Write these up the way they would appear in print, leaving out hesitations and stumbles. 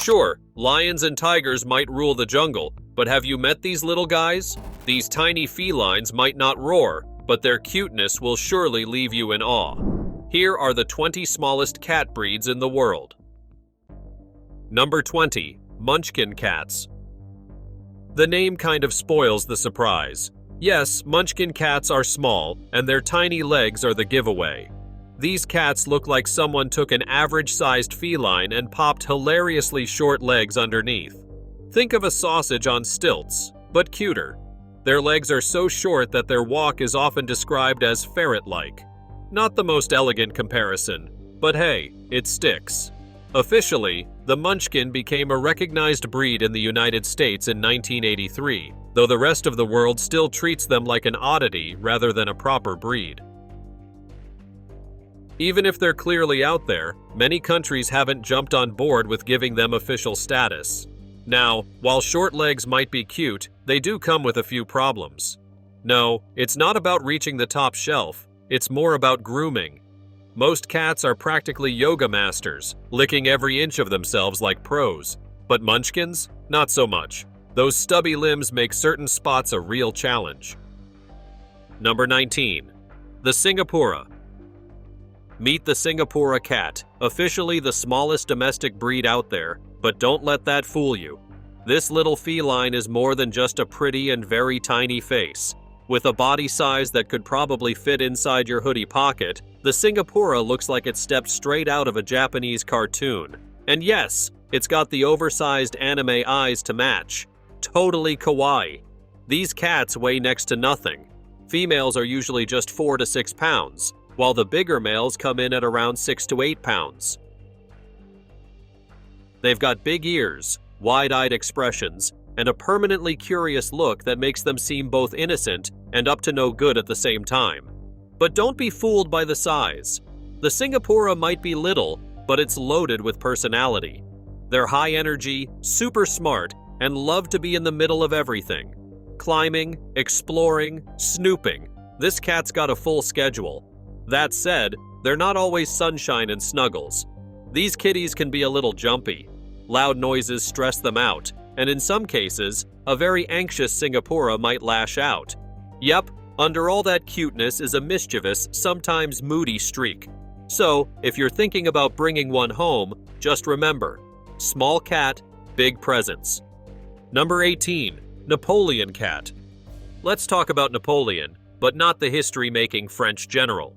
Sure, lions and tigers might rule the jungle, but have you met these little guys? These tiny felines might not roar, but their cuteness will surely leave you in awe. Here are the 20 smallest cat breeds in the world. Number 20. Munchkin Cats. The name kind of spoils the surprise. Yes, Munchkin cats are small, and their tiny legs are the giveaway. These cats look like someone took an average-sized feline and popped hilariously short legs underneath. Think of a sausage on stilts, but cuter. Their legs are so short that their walk is often described as ferret-like. Not the most elegant comparison, but hey, it sticks. Officially, the Munchkin became a recognized breed in the United States in 1983, though the rest of the world still treats them like an oddity rather than a proper breed. Even if they're clearly out there, many countries haven't jumped on board with giving them official status. Now, while short legs might be cute, they do come with a few problems. No, it's not about reaching the top shelf, it's more about grooming. Most cats are practically yoga masters, licking every inch of themselves like pros. But Munchkins? Not so much. Those stubby limbs make certain spots a real challenge. Number 19. The Singapura. Meet the Singapura cat, officially the smallest domestic breed out there, but don't let that fool you. This little feline is more than just a pretty and very tiny face. With a body size that could probably fit inside your hoodie pocket, the Singapura looks like it stepped straight out of a Japanese cartoon. And yes, it's got the oversized anime eyes to match. Totally kawaii. These cats weigh next to nothing. Females are usually just 4 to 6 pounds, while the bigger males come in at around 6 to 8 pounds. They've got big ears, wide-eyed expressions, and a permanently curious look that makes them seem both innocent and up to no good at the same time. But don't be fooled by the size. The Singapura might be little, but it's loaded with personality. They're high energy, super smart, and love to be in the middle of everything. Climbing, exploring, snooping. This cat's got a full schedule. That said, they're not always sunshine and snuggles. These kitties can be a little jumpy. Loud noises stress them out, and in some cases, a very anxious Singapura might lash out. Yep, under all that cuteness is a mischievous, sometimes moody streak. So, if you're thinking about bringing one home, just remember, small cat, big presence. Number 18. Napoleon Cat. Let's talk about Napoleon, but not the history-making French general.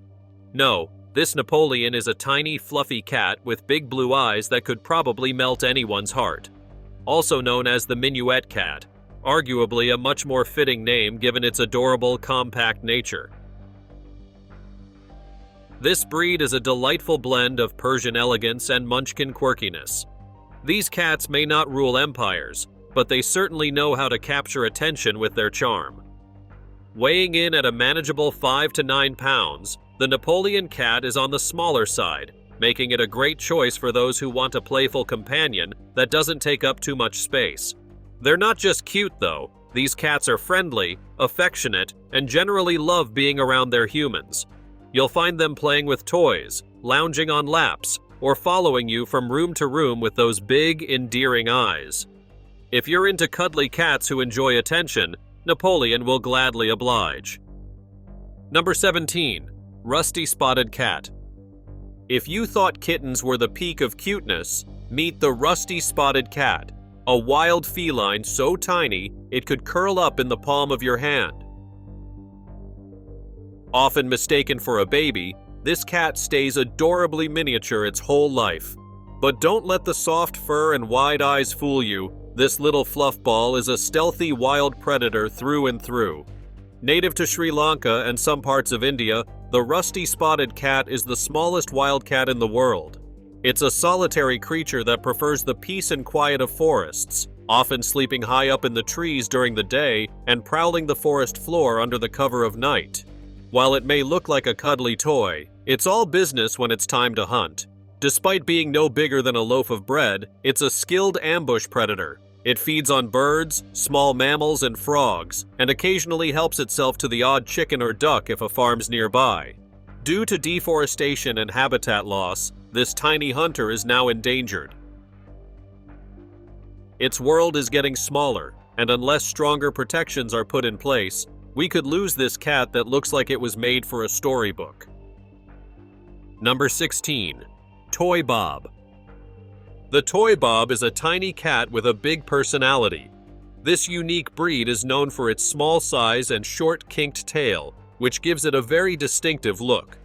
No, this Napoleon is a tiny, fluffy cat with big blue eyes that could probably melt anyone's heart. Also known as the Minuet Cat, arguably a much more fitting name given its adorable, compact nature. This breed is a delightful blend of Persian elegance and Munchkin quirkiness. These cats may not rule empires, but they certainly know how to capture attention with their charm. Weighing in at a manageable 5 to 9 pounds, the Napoleon Cat is on the smaller side, making it a great choice for those who want a playful companion that doesn't take up too much space. They're not just cute though, these cats are friendly, affectionate, and generally love being around their humans. You'll find them playing with toys, lounging on laps, or following you from room to room with those big, endearing eyes. If you're into cuddly cats who enjoy attention, Napoleon will gladly oblige. Number 17. Rusty Spotted Cat. If you thought kittens were the peak of cuteness, meet the Rusty Spotted Cat, a wild feline so tiny it could curl up in the palm of your hand. Often mistaken for a baby, this cat stays adorably miniature its whole life. But don't let the soft fur and wide eyes fool you. This little fluffball is a stealthy wild predator through and through. Native to Sri Lanka and some parts of India, the Rusty Spotted Cat is the smallest wild cat in the world. It's a solitary creature that prefers the peace and quiet of forests, often sleeping high up in the trees during the day and prowling the forest floor under the cover of night. While it may look like a cuddly toy, it's all business when it's time to hunt. Despite being no bigger than a loaf of bread, it's a skilled ambush predator. It feeds on birds, small mammals, and frogs, and occasionally helps itself to the odd chicken or duck if a farm's nearby. Due to deforestation and habitat loss, this tiny hunter is now endangered. Its world is getting smaller, and unless stronger protections are put in place, we could lose this cat that looks like it was made for a storybook. Number 16. Toy Bob. The Toy Bob is a tiny cat with a big personality. This unique breed is known for its small size and short kinked tail, which gives it a very distinctive look.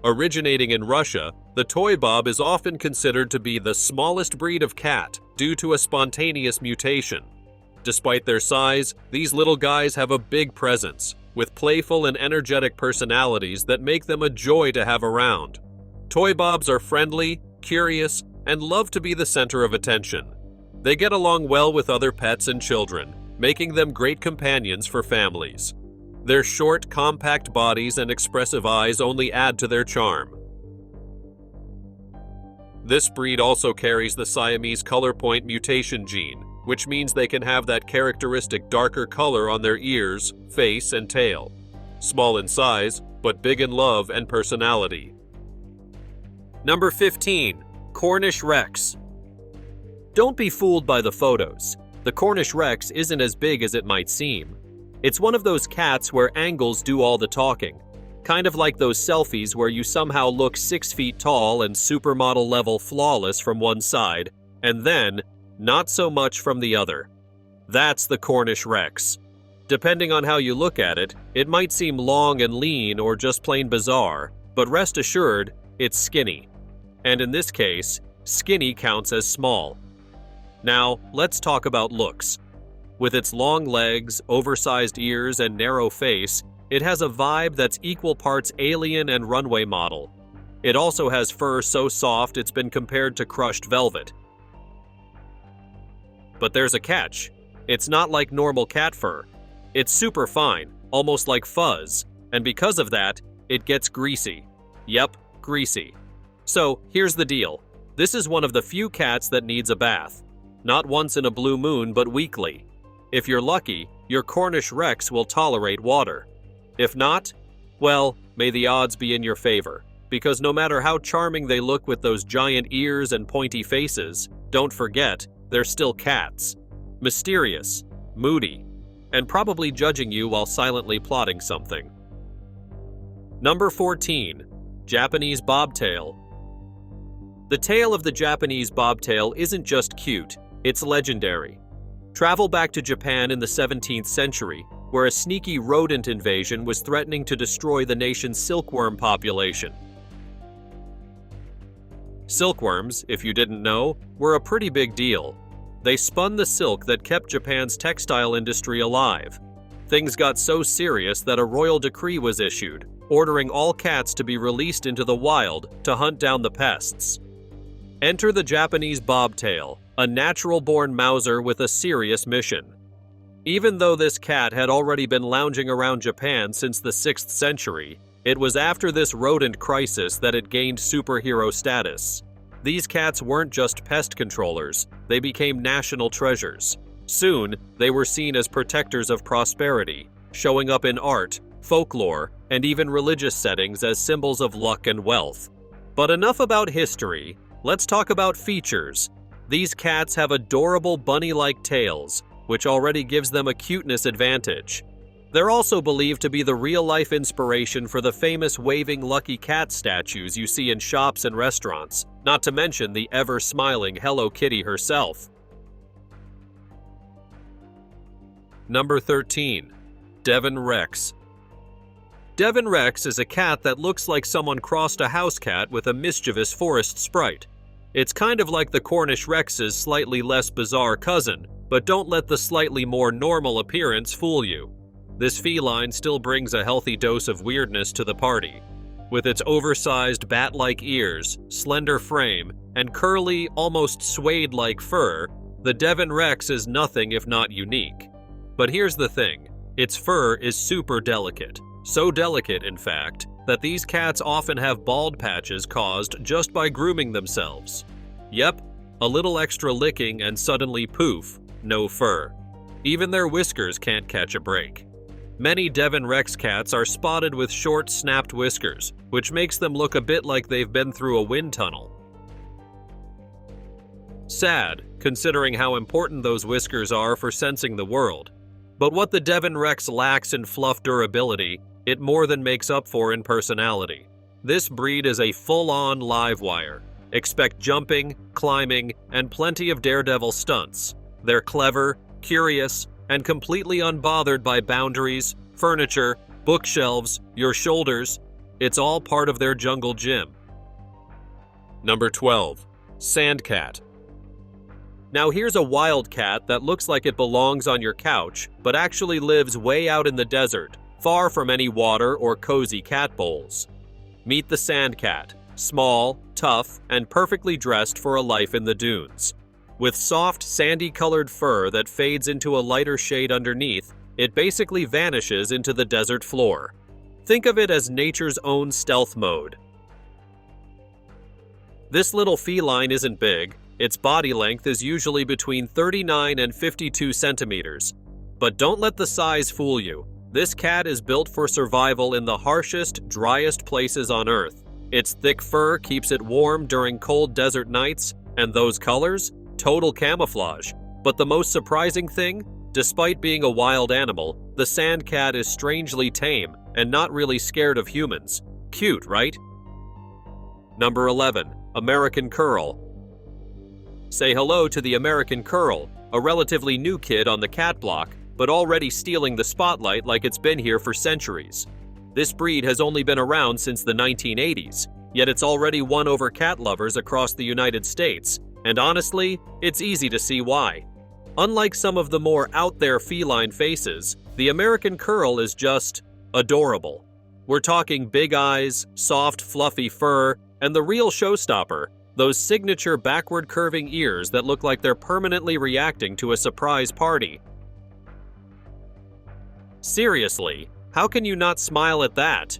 Originating in Russia, the Toy Bob is often considered to be the smallest breed of cat due to a spontaneous mutation. Despite their size, these little guys have a big presence, with playful and energetic personalities that make them a joy to have around. Toy Bobs are friendly, curious, and love to be the center of attention. They get along well with other pets and children, making them great companions for families. Their short, compact bodies and expressive eyes only add to their charm. This breed also carries the Siamese color point mutation gene, which means they can have that characteristic darker color on their ears, face, and tail. Small in size, but big in love and personality. Number 15. Cornish Rex. Don't be fooled by the photos. The Cornish Rex isn't as big as it might seem. It's one of those cats where angles do all the talking. Kind of like those selfies where you somehow look 6 feet tall and supermodel level flawless from one side, and then not so much from the other. That's the Cornish Rex. Depending on how you look at it, it might seem long and lean or just plain bizarre, but rest assured, it's skinny. And in this case, skinny counts as small. Now, let's talk about looks. With its long legs, oversized ears, and narrow face, it has a vibe that's equal parts alien and runway model. It also has fur so soft it's been compared to crushed velvet. But there's a catch. It's not like normal cat fur. It's super fine, almost like fuzz, and because of that, it gets greasy. Yep, greasy. So, here's the deal. This is one of the few cats that needs a bath. Not once in a blue moon, but weekly. If you're lucky, your Cornish Rex will tolerate water. If not, well, may the odds be in your favor, because no matter how charming they look with those giant ears and pointy faces, don't forget, they're still cats. Mysterious, moody, and probably judging you while silently plotting something. Number 14. Japanese Bobtail. The tale of the Japanese Bobtail isn't just cute, it's legendary. Travel back to Japan in the 17th century, where a sneaky rodent invasion was threatening to destroy the nation's silkworm population. Silkworms, if you didn't know, were a pretty big deal. They spun the silk that kept Japan's textile industry alive. Things got so serious that a royal decree was issued, ordering all cats to be released into the wild to hunt down the pests. Enter the Japanese Bobtail, a natural-born mouser with a serious mission. Even though this cat had already been lounging around Japan since the 6th century, it was after this rodent crisis that it gained superhero status. These cats weren't just pest controllers, they became national treasures. Soon, they were seen as protectors of prosperity, showing up in art, folklore, and even religious settings as symbols of luck and wealth. But enough about history, let's talk about features. These cats have adorable bunny-like tails, which already gives them a cuteness advantage. They're also believed to be the real-life inspiration for the famous waving lucky cat statues you see in shops and restaurants, not to mention the ever-smiling Hello Kitty herself. Number 13. Devon Rex. Devon Rex is a cat that looks like someone crossed a house cat with a mischievous forest sprite. It's kind of like the Cornish Rex's slightly less bizarre cousin, but don't let the slightly more normal appearance fool you. This feline still brings a healthy dose of weirdness to the party. With its oversized bat-like ears, slender frame, and curly, almost suede-like fur, the Devon Rex is nothing if not unique. But here's the thing, its fur is super delicate. So delicate, in fact, that these cats often have bald patches caused just by grooming themselves. Yep, a little extra licking and suddenly poof, no fur. Even their whiskers can't catch a break. Many Devon Rex cats are spotted with short, snapped whiskers, which makes them look a bit like they've been through a wind tunnel. Sad, considering how important those whiskers are for sensing the world. But what the Devon Rex lacks in fluff durability, it more than makes up for in personality. This breed is a full-on live wire. Expect jumping, climbing, and plenty of daredevil stunts. They're clever, curious, and completely unbothered by boundaries, furniture, bookshelves, your shoulders. It's all part of their jungle gym. Number 12. Sand Cat. Now here's a wild cat that looks like it belongs on your couch, but actually lives way out in the desert, far from any water or cozy cat bowls. Meet the sand cat, small, tough, and perfectly dressed for a life in the dunes. With soft, sandy-colored fur that fades into a lighter shade underneath, it basically vanishes into the desert floor. Think of it as nature's own stealth mode. This little feline isn't big. Its body length is usually between 39 and 52 centimeters. But don't let the size fool you. This cat is built for survival in the harshest, driest places on Earth. Its thick fur keeps it warm during cold desert nights, and those colors? Total camouflage. But the most surprising thing? Despite being a wild animal, the sand cat is strangely tame and not really scared of humans. Cute, right? Number 11. American Curl. Say hello to the American Curl, a relatively new kid on the cat block, but already stealing the spotlight like it's been here for centuries. This breed has only been around since the 1980s, yet it's already won over cat lovers across the United States, and honestly, it's easy to see why. Unlike some of the more out-there feline faces, the American Curl is just adorable. We're talking big eyes, soft, fluffy fur, and the real showstopper, those signature backward curving ears that look like they're permanently reacting to a surprise party. Seriously, how can you not smile at that?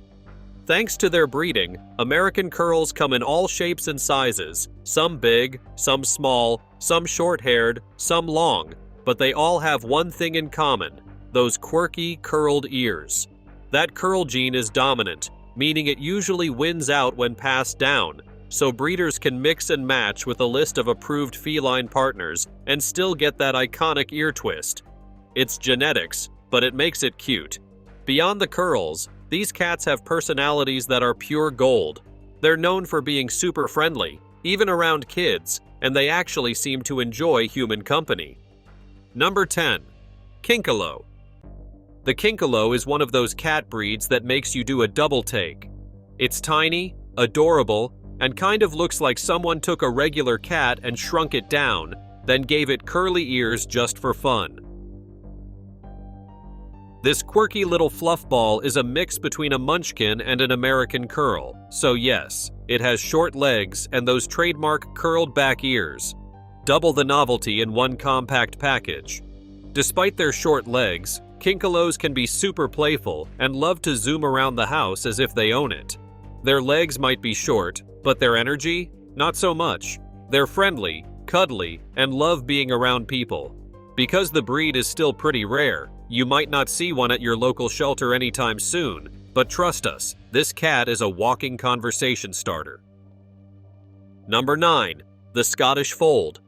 Thanks to their breeding, American Curls come in all shapes and sizes, some big, some small, some short-haired, some long, but they all have one thing in common: those quirky, curled ears. That curl gene is dominant, meaning it usually wins out when passed down, so breeders can mix and match with a list of approved feline partners and still get that iconic ear twist. It's genetics, but it makes it cute. Beyond the curls, these cats have personalities that are pure gold. They're known for being super friendly, even around kids, and they actually seem to enjoy human company. Number 10. Kinkalo. The Kinkalo is one of those cat breeds that makes you do a double take. It's tiny, adorable, and kind of looks like someone took a regular cat and shrunk it down, then gave it curly ears just for fun. This quirky little fluff ball is a mix between a Munchkin and an American Curl, so yes, it has short legs and those trademark curled back ears. Double the novelty in one compact package. Despite their short legs, Kinkalos can be super playful and love to zoom around the house as if they own it. Their legs might be short, but their energy? Not so much. They're friendly, cuddly, and love being around people. Because the breed is still pretty rare, you might not see one at your local shelter anytime soon, but trust us, this cat is a walking conversation starter. Number 9. The Scottish Fold.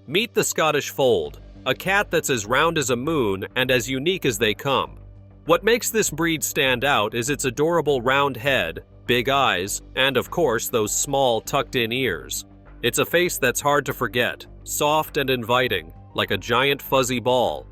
Meet the Scottish Fold, a cat that's as round as a moon and as unique as they come. What makes this breed stand out is its adorable round head, big eyes, and of course those small tucked-in ears. It's a face that's hard to forget, soft and inviting, like a giant fuzzy ball.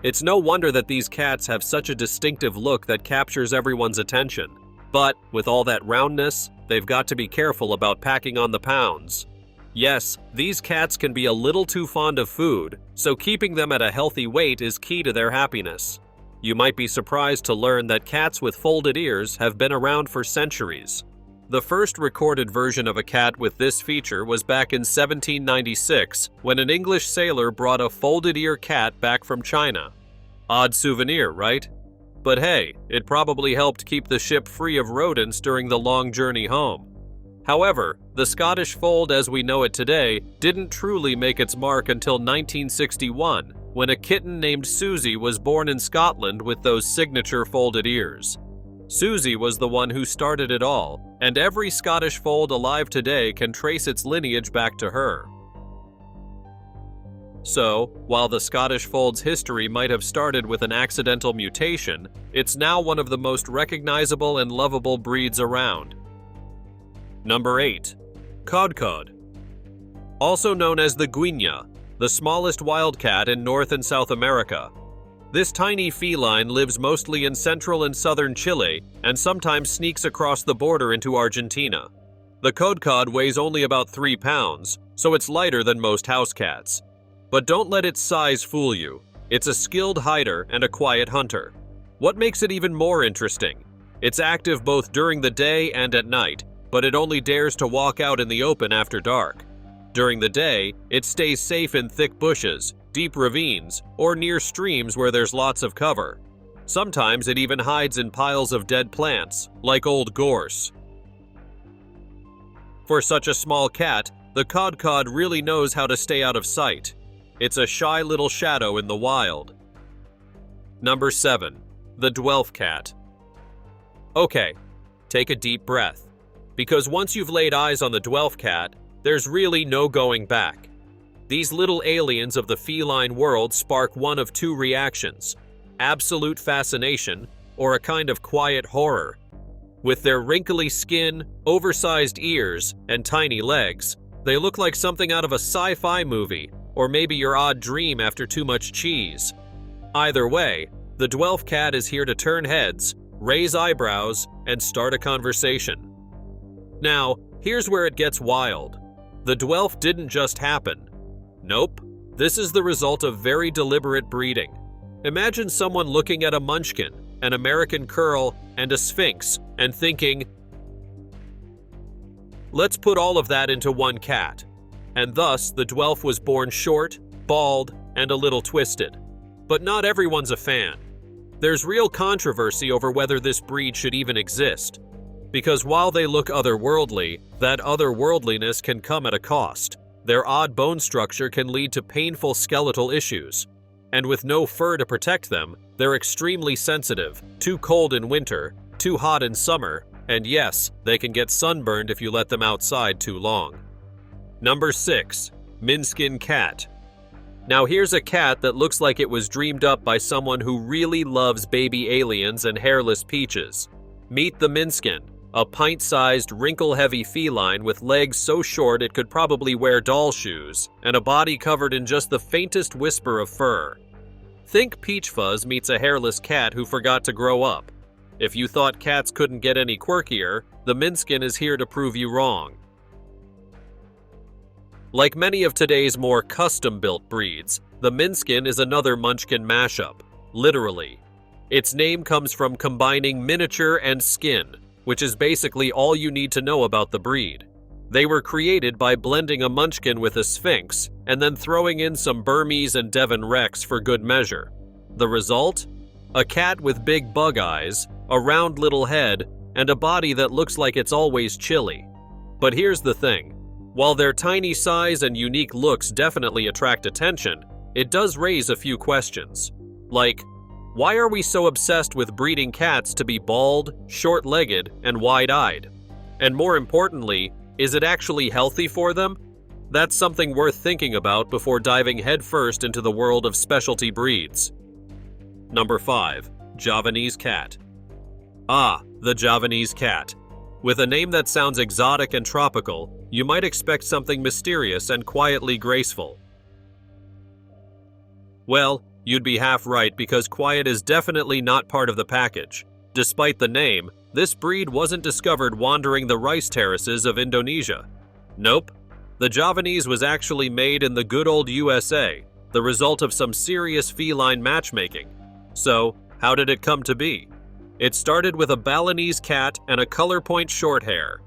It's no wonder that these cats have such a distinctive look that captures everyone's attention. But with all that roundness, they've got to be careful about packing on the pounds. Yes, these cats can be a little too fond of food, so keeping them at a healthy weight is key to their happiness. You might be surprised to learn that cats with folded ears have been around for centuries. The first recorded version of a cat with this feature was back in 1796, when an English sailor brought a folded ear cat back from China. Odd souvenir, right? But hey, it probably helped keep the ship free of rodents during the long journey home. However, the Scottish Fold as we know it today didn't truly make its mark until 1961, when a kitten named Susie was born in Scotland with those signature folded ears. Susie was the one who started it all, and every Scottish fold alive today can trace its lineage back to her. So, while the Scottish fold's history might have started with an accidental mutation, it's now one of the most recognizable and lovable breeds around. Number 8. Codcod. Also known as the guiña, the smallest wildcat in North and South America. This tiny feline lives mostly in central and southern Chile and sometimes sneaks across the border into Argentina. The Codcod weighs only about 3 pounds, so it's lighter than most house cats. But don't let its size fool you. It's a skilled hider and a quiet hunter. What makes it even more interesting? It's active both during the day and at night, but it only dares to walk out in the open after dark. During the day, it stays safe in thick bushes, deep ravines, or near streams where there's lots of cover. Sometimes it even hides in piles of dead plants, like old gorse. For such a small cat, the Codcod really knows how to stay out of sight. It's a shy little shadow in the wild. Number 7. The Dwarf Cat. Okay, take a deep breath. Because once you've laid eyes on the Dwarf Cat, there's really no going back. These little aliens of the feline world spark one of two reactions: absolute fascination, or a kind of quiet horror. With their wrinkly skin, oversized ears, and tiny legs, they look like something out of a sci-fi movie, or maybe your odd dream after too much cheese. Either way, the Dwarf Cat is here to turn heads, raise eyebrows, and start a conversation. Now, here's where it gets wild. The Dwarf didn't just happen. Nope, this is the result of very deliberate breeding. Imagine someone looking at a Munchkin, an American curl, and a Sphinx, and thinking, let's put all of that into one cat. And thus, the Dwarf was born short, bald, and a little twisted. But not everyone's a fan. There's real controversy over whether this breed should even exist. Because while they look otherworldly, that otherworldliness can come at a cost. Their odd bone structure can lead to painful skeletal issues. And with no fur to protect them, they're extremely sensitive, too cold in winter, too hot in summer, and yes, they can get sunburned if you let them outside too long. Number 6. Minskin Cat. Now here's a cat that looks like it was dreamed up by someone who really loves baby aliens and hairless peaches. Meet the Minskin, a pint-sized, wrinkle-heavy feline with legs so short it could probably wear doll shoes, and a body covered in just the faintest whisper of fur. Think Peach Fuzz meets a hairless cat who forgot to grow up. If you thought cats couldn't get any quirkier, the Minskin is here to prove you wrong. Like many of today's more custom-built breeds, the Minskin is another Munchkin mashup, literally. Its name comes from combining miniature and skin, which is basically all you need to know about the breed. They were created by blending a Munchkin with a Sphinx and then throwing in some Burmese and Devon Rex for good measure. The result? A cat with big bug eyes, a round little head, and a body that looks like it's always chilly. But here's the thing. While their tiny size and unique looks definitely attract attention, it does raise a few questions. Like, why are we so obsessed with breeding cats to be bald, short-legged, and wide-eyed? And more importantly, is it actually healthy for them? That's something worth thinking about before diving headfirst into the world of specialty breeds. Number 5. Javanese Cat. Ah, the Javanese Cat. With a name that sounds exotic and tropical, you might expect something mysterious and quietly graceful. Well, you'd be half right because quiet is definitely not part of the package. Despite the name, this breed wasn't discovered wandering the rice terraces of Indonesia. Nope. The Javanese was actually made in the good old USA, the result of some serious feline matchmaking. So, how did it come to be? It started with a Balinese cat and a color point short hair.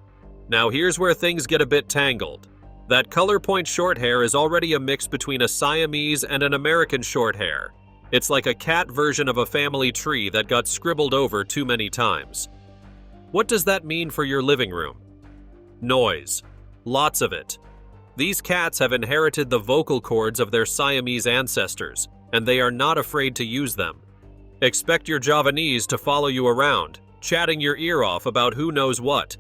Now here's where things get a bit tangled. That color point short hair is already a mix between a Siamese and an American short hair. It's like a cat version of a family tree that got scribbled over too many times. What does that mean for your living room? Noise. Lots of it. These cats have inherited the vocal cords of their Siamese ancestors, and they are not afraid to use them. Expect your Javanese to follow you around, chatting your ear off about who knows what.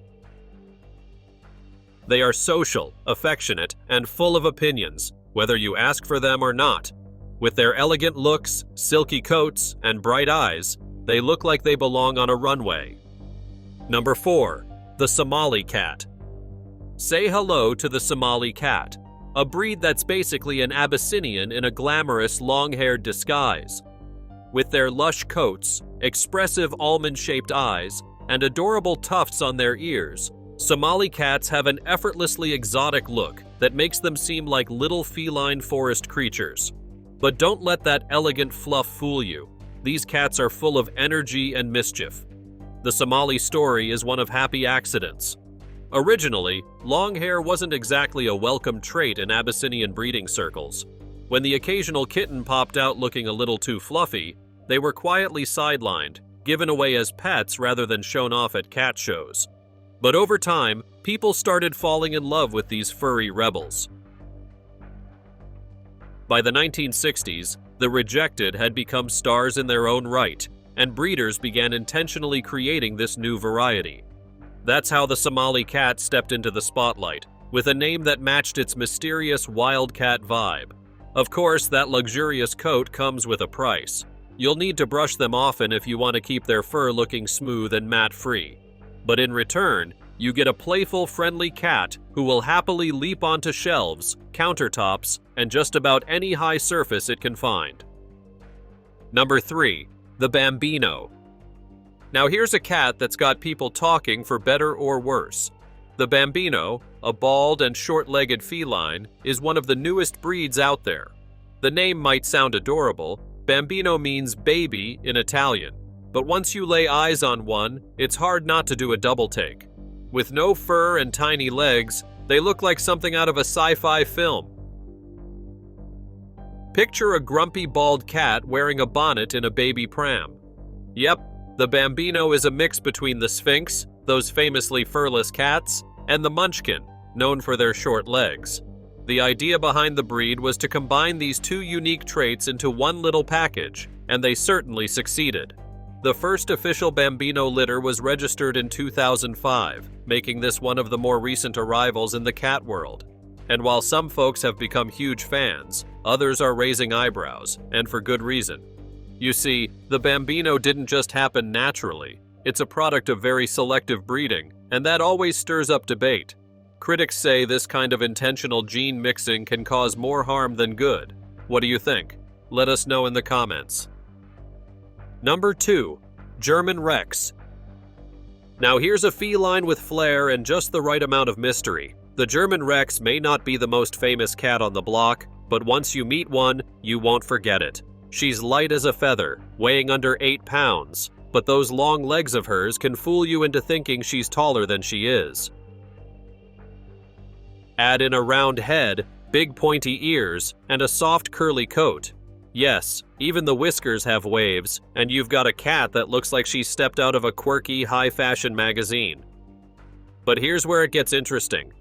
They are social, affectionate, and full of opinions, whether you ask for them or not. With their elegant looks, silky coats, and bright eyes, they look like they belong on a runway. Number 4. The Somali Cat. Say hello to the Somali Cat, a breed that's basically an Abyssinian in a glamorous long-haired disguise. With their lush coats, expressive almond-shaped eyes, and adorable tufts on their ears, Somali cats have an effortlessly exotic look that makes them seem like little feline forest creatures. But don't let that elegant fluff fool you. These cats are full of energy and mischief. The Somali story is one of happy accidents. Originally, long hair wasn't exactly a welcome trait in Abyssinian breeding circles. When the occasional kitten popped out looking a little too fluffy, they were quietly sidelined, given away as pets rather than shown off at cat shows. But over time, people started falling in love with these furry rebels. By the 1960s, the rejected had become stars in their own right, and breeders began intentionally creating this new variety. That's how the Somali Cat stepped into the spotlight, with a name that matched its mysterious wildcat vibe. Of course, that luxurious coat comes with a price. You'll need to brush them often if you want to keep their fur looking smooth and mat-free. But in return, you get a playful, friendly cat who will happily leap onto shelves, countertops, and just about any high surface it can find. Number 3. The Bambino. Now here's a cat that's got people talking for better or worse. The Bambino, a bald and short-legged feline, is one of the newest breeds out there. The name might sound adorable. Bambino means baby in Italian, but once you lay eyes on one, it's hard not to do a double take. With no fur and tiny legs, they look like something out of a sci-fi film. Picture a grumpy bald cat wearing a bonnet in a baby pram. Yep, the Bambino is a mix between the Sphinx, those famously furless cats, and the Munchkin, known for their short legs. The idea behind the breed was to combine these two unique traits into one little package, and they certainly succeeded. The first official Bambino litter was registered in 2005, making this one of the more recent arrivals in the cat world. And while some folks have become huge fans, others are raising eyebrows, and for good reason. You see, the Bambino didn't just happen naturally. It's a product of very selective breeding, and that always stirs up debate. Critics say this kind of intentional gene mixing can cause more harm than good. What do you think? Let us know in the comments. Number 2. German Rex. Now here's a feline with flair and just the right amount of mystery. The German Rex may not be the most famous cat on the block, but once you meet one, you won't forget it. She's light as a feather, weighing under 8 pounds, but those long legs of hers can fool you into thinking she's taller than she is. Add in a round head, big pointy ears, and a soft curly coat. Yes, even the whiskers have waves, and you've got a cat that looks like she stepped out of a quirky, high-fashion magazine. But here's where it gets interesting.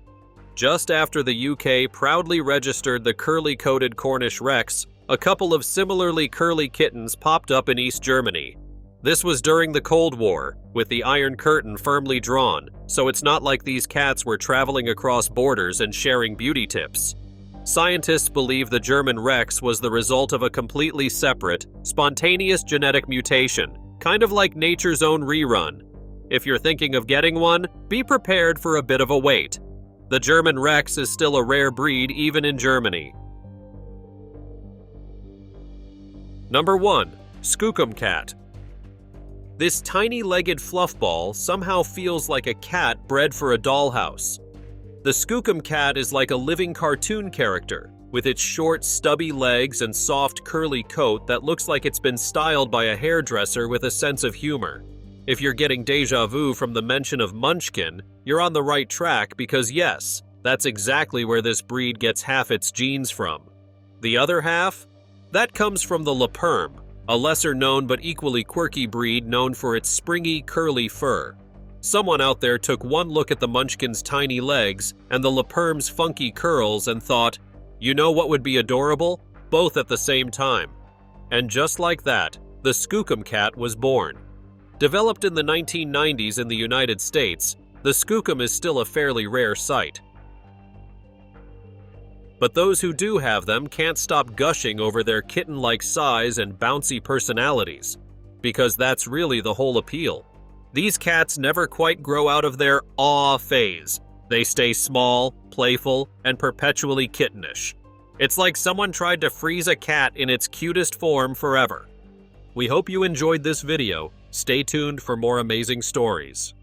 Just after the UK proudly registered the curly-coated Cornish Rex, a couple of similarly curly kittens popped up in East Germany. This was during the Cold War, with the Iron Curtain firmly drawn, so it's not like these cats were traveling across borders and sharing beauty tips. Scientists believe the German Rex was the result of a completely separate, spontaneous genetic mutation, kind of like nature's own rerun. If you're thinking of getting one, be prepared for a bit of a wait. The German Rex is still a rare breed even in Germany. Number 1. Skookum Cat. This tiny-legged fluffball somehow feels like a cat bred for a dollhouse. The Skookum Cat is like a living cartoon character, with its short, stubby legs and soft, curly coat that looks like it's been styled by a hairdresser with a sense of humor. If you're getting déjà vu from the mention of Munchkin, you're on the right track because yes, that's exactly where this breed gets half its genes from. The other half? That comes from the Leperm, a lesser-known but equally quirky breed known for its springy, curly fur. Someone out there took one look at the Munchkin's tiny legs and the Leperm's funky curls and thought, you know what would be adorable? Both at the same time. And just like that, the Skookum Cat was born. Developed in the 1990s in the United States, the Skookum is still a fairly rare sight. But those who do have them can't stop gushing over their kitten-like size and bouncy personalities, because that's really the whole appeal. These cats never quite grow out of their awe phase. They stay small, playful, and perpetually kittenish. It's like someone tried to freeze a cat in its cutest form forever. We hope you enjoyed this video. Stay tuned for more amazing stories.